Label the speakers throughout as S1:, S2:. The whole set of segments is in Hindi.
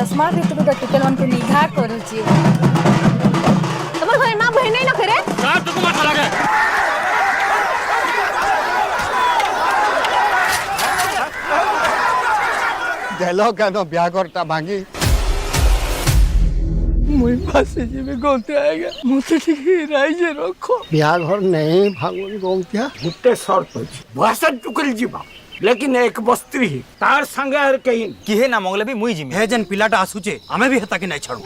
S1: चश्मा भितर तो टिकल मन के निघा करूची तमर घरे मां बहन नहीं न करे
S2: का तुको माथा लागे
S3: देलो केनो ब्याह करता भांगी
S4: मुई फांसी जीवे गोते आएगा मुझे ठीक राइजे रखो
S3: ब्याह घर नहीं भांगुन गोमतिया
S4: गुट्टे शर्त अछि भाषण टुकल जीवा लेकिन एक बस्त्री तार संगे हर कहीं
S5: किहे ना मंगले भी मुई जिमे हे जन पिलाटा आसुचे हमें भी हता के नहीं छाड़ू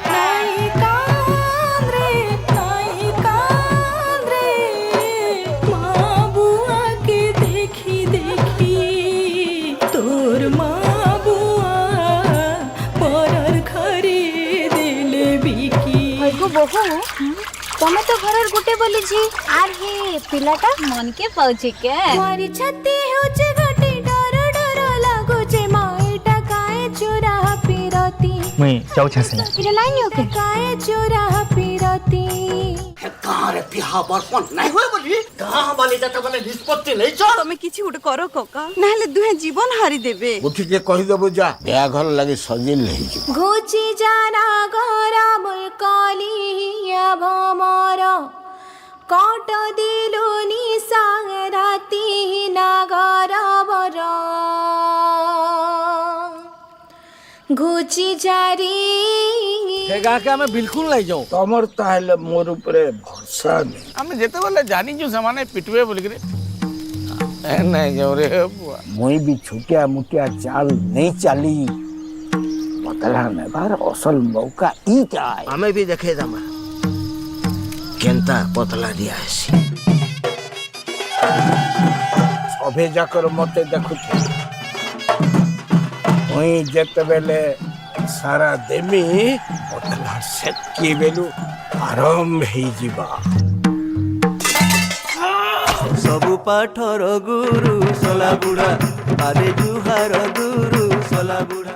S1: बहु तमे तो घर गुटे बोली छी आर हे पिलाटा मन के पाउची के मारी छती होचे गटे डर डर लागो जे माईटा काए चोरा पिरती
S5: मुई जाऊ छसे
S1: इरे लाइन हो के काए चोरा पिरती
S4: कहां रे बिहा बरपन नहीं होय बोली कहां वाली जत बने निष्पत्ति नहीं छ
S6: तमे किछि उठ करो कका नाले दुहे जीवन हारी देबे
S4: उठी के कहि देबो जा ब्याह घर लागि सजिल नहीं छी
S1: घोची जाना गोरा मोर कालिया भमर काट दिलुनी सांग राती नागर बर घोची जारी
S2: हे गा के हमें बिल्कुल नहीं जाऊ
S4: तमर ताहले मोर ऊपर भरोसा नहीं
S2: हमें जेते बोले जानी जो सामान पिटवे बोल के नहीं जाऊ रे बुआ
S4: मुई भी छुटिया मुटिया चाल नहीं चाली बतला ने बार असल मौका ई जाए
S2: हमें भी देखे दमा केंता पतला दिया है
S4: सभे जाकर मते देखुथे मुई जेते बेले सारा देमी बतला सेटकी बेलु आराम हेई जीवा
S7: सबु पाठर गुरु सला बुढ़ा आरे जुहार गुरु सला बुढ़ा।